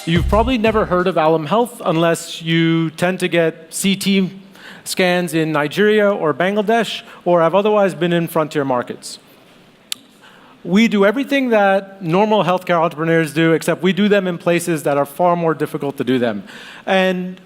You've probably never heard of AlemHealth unless you tend to get CT scans in Nigeria or Bangladesh, or have otherwise been in frontier markets. We do everything that normal healthcare entrepreneurs do, except we do them in places that are far more difficult to do them. And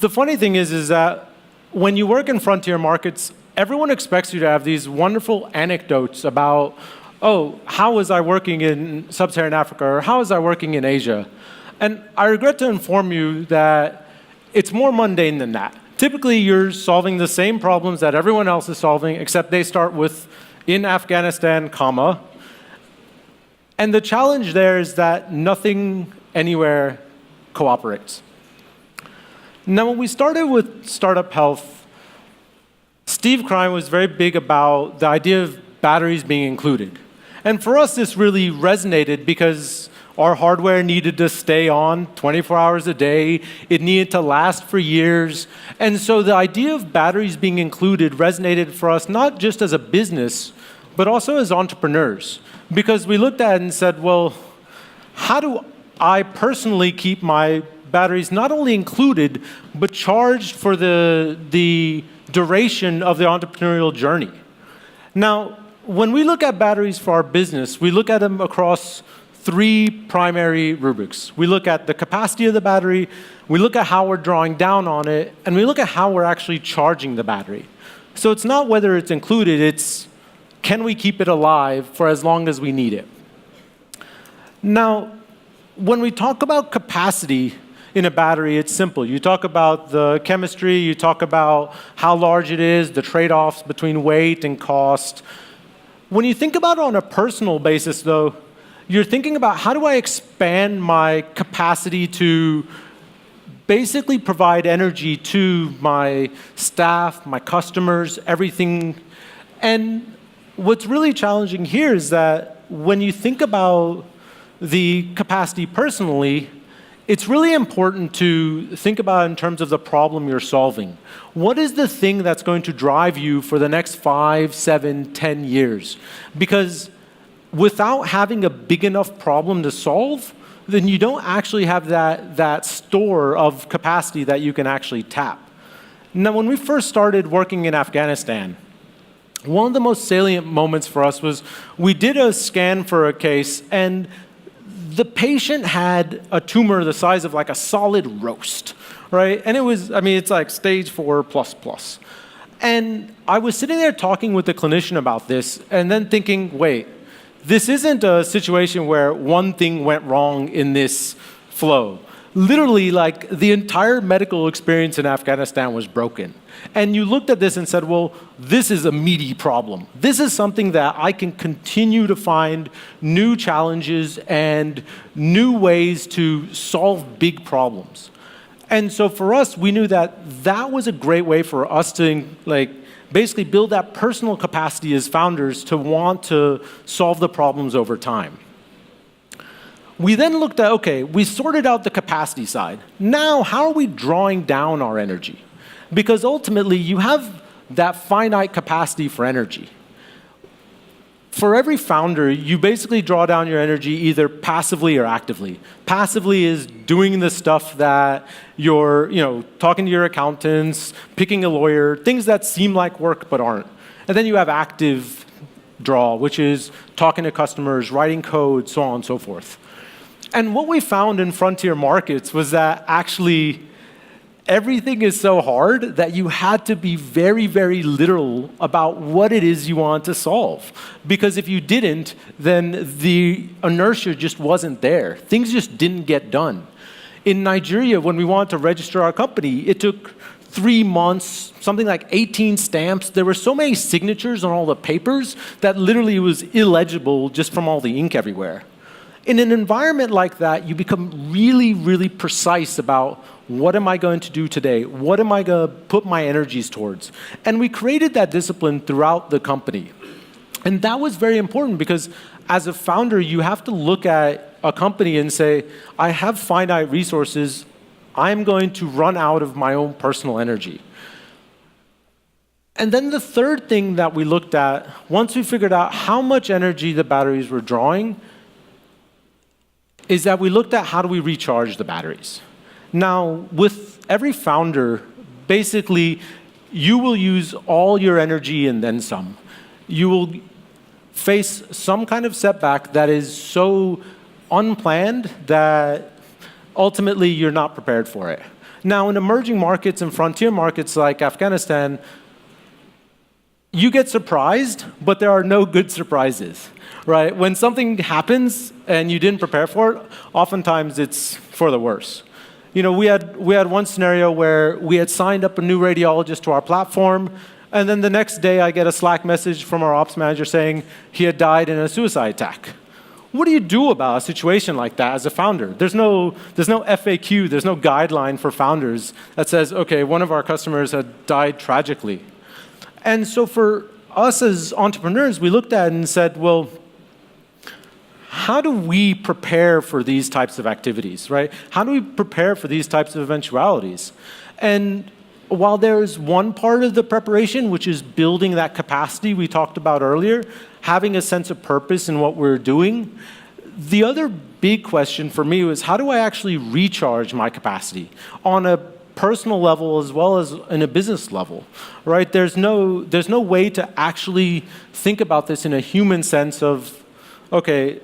the funny thing is that when you work in frontier markets, everyone expects you to have these wonderful anecdotes about, oh, how was I working in sub-Saharan Africa, or how was I working in Asia? And I regret to inform you that it's more mundane than that. Typically, you're solving the same problems that everyone else is solving, except they start with in Afghanistan, comma. And the challenge there is that nothing anywhere cooperates. Now, when we started with Startup Health, Steve Krein was very big about the idea of batteries being included. And for us, this really resonated because our hardware needed to stay on 24 hours a day. It needed to last for years. And so the idea of batteries being included resonated for us not just as a business, but also as entrepreneurs. Because we looked at it and said, well, how do I personally keep my batteries not only included, but charged for the duration of the entrepreneurial journey? Now, when we look at batteries for our business, we look at them across three primary rubrics. We look at the capacity of the battery, we look at how we're drawing down on it, and we look at how we're actually charging the battery. So it's not whether it's included, it's can we keep it alive for as long as we need it? Now, when we talk about capacity in a battery, it's simple. You talk about the chemistry, you talk about how large it is, the trade-offs between weight and cost. When you think about it on a personal basis, though, you're thinking about how do I expand my capacity to basically provide energy to my staff, my customers, everything. And what's really challenging here is that when you think about the capacity personally, it's really important to think about it in terms of the problem you're solving. What is the thing that's going to drive you for the next 5, 7, 10 years? Because without having a big enough problem to solve, then you don't actually have that store of capacity that you can actually tap. Now, when we first started working in Afghanistan, one of the most salient moments for us was we did a scan for a case, and the patient had a tumor the size of like a solid roast, right? And it was, I mean, it's like stage 4++. And I was sitting there talking with the clinician about this, and then thinking, wait, this isn't a situation where one thing went wrong in this flow. Literally, like, the entire medical experience in Afghanistan was broken. And you looked at this and said, well, this is a meaty problem. This is something that I can continue to find new challenges and new ways to solve big problems. And so for us, we knew that that was a great way for us to, like, basically build that personal capacity as founders to want to solve the problems over time. We then looked at, okay, we sorted out the capacity side. Now, how are we drawing down our energy? Because ultimately, you have that finite capacity for energy. For every founder, you basically draw down your energy either passively or actively. Passively is doing the stuff that you're, talking to your accountants, picking a lawyer, things that seem like work but aren't. And then you have active draw, which is talking to customers, writing code, so on and so forth. And what we found in frontier markets was that actually everything is so hard that you had to be very, very literal about what it is you want to solve. Because if you didn't, then the inertia just wasn't there. Things just didn't get done. In Nigeria, when we wanted to register our company, it took 3 months, something like 18 stamps. There were so many signatures on all the papers that literally it was illegible just from all the ink everywhere. In an environment like that, you become really, really precise about what am I going to do today? What am I going to put my energies towards? And we created that discipline throughout the company. And that was very important because as a founder, you have to look at a company and say, I have finite resources. I'm going to run out of my own personal energy. And then the third thing that we looked at, once we figured out how much energy the batteries were drawing, is that we looked at how do we recharge the batteries. Now, with every founder, basically, you will use all your energy and then some. You will face some kind of setback that is so unplanned that ultimately you're not prepared for it. Now, in emerging markets and frontier markets like Afghanistan, you get surprised, but there are no good surprises, right? When something happens and you didn't prepare for it, oftentimes it's for the worse. You know, we had one scenario where we had signed up a new radiologist to our platform, and then the next day I get a Slack message from our ops manager saying he had died in a suicide attack. What do you do about a situation like that as a founder? There's no FAQ, there's no guideline for founders that says, okay, one of our customers had died tragically. And so for us as entrepreneurs, we looked at it and said, well, how do we prepare for these types of activities, right? How do we prepare for these types of eventualities? And while there's one part of the preparation, which is building that capacity we talked about earlier, having a sense of purpose in what we're doing, the other big question for me was, how do I actually recharge my capacity on a personal level as well as in a business level, right? There's no way to actually think about this in a human sense of, okay,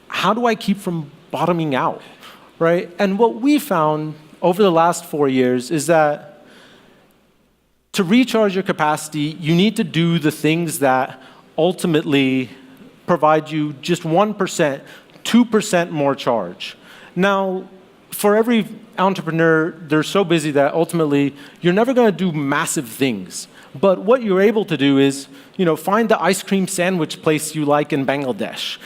how do I keep from bottoming out, right? And what we found over the last 4 years is that to recharge your capacity, you need to do the things that ultimately provide you just 1%, 2% more charge. Now, for every entrepreneur, they're so busy that ultimately you're never going to do massive things. But what you're able to do is, find the ice cream sandwich place you like in Bangladesh.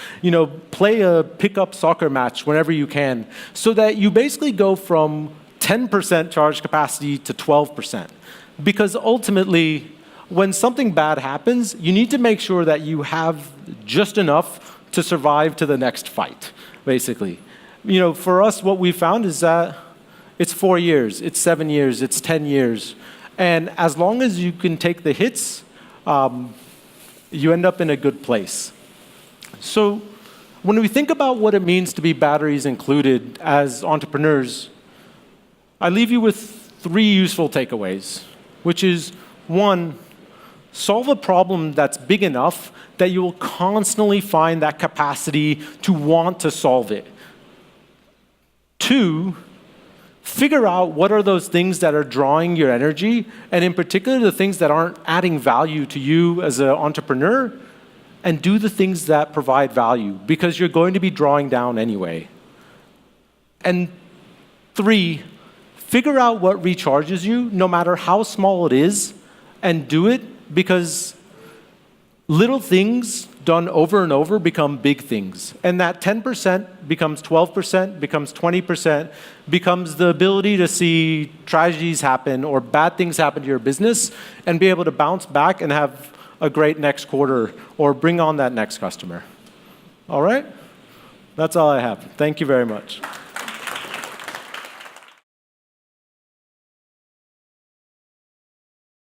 Play a pickup soccer match whenever you can, so that you basically go from 10% charge capacity to 12%. Because ultimately, when something bad happens, you need to make sure that you have just enough to survive to the next fight, basically. For us, what we found is that it's 4 years, it's 7 years, it's 10 years. And as long as you can take the hits, you end up in a good place. So when we think about what it means to be batteries included as entrepreneurs, I leave you with 3 useful takeaways, which is, 1, solve a problem that's big enough that you will constantly find that capacity to want to solve it. 2, figure out what are those things that are drawing your energy, and in particular, the things that aren't adding value to you as an entrepreneur, and do the things that provide value, because you're going to be drawing down anyway. And 3, figure out what recharges you, no matter how small it is, and do it, because little things done over and over become big things. And that 10% becomes 12%, becomes 20%, becomes the ability to see tragedies happen or bad things happen to your business and be able to bounce back and have a great next quarter or bring on that next customer. All right? That's all I have. Thank you very much.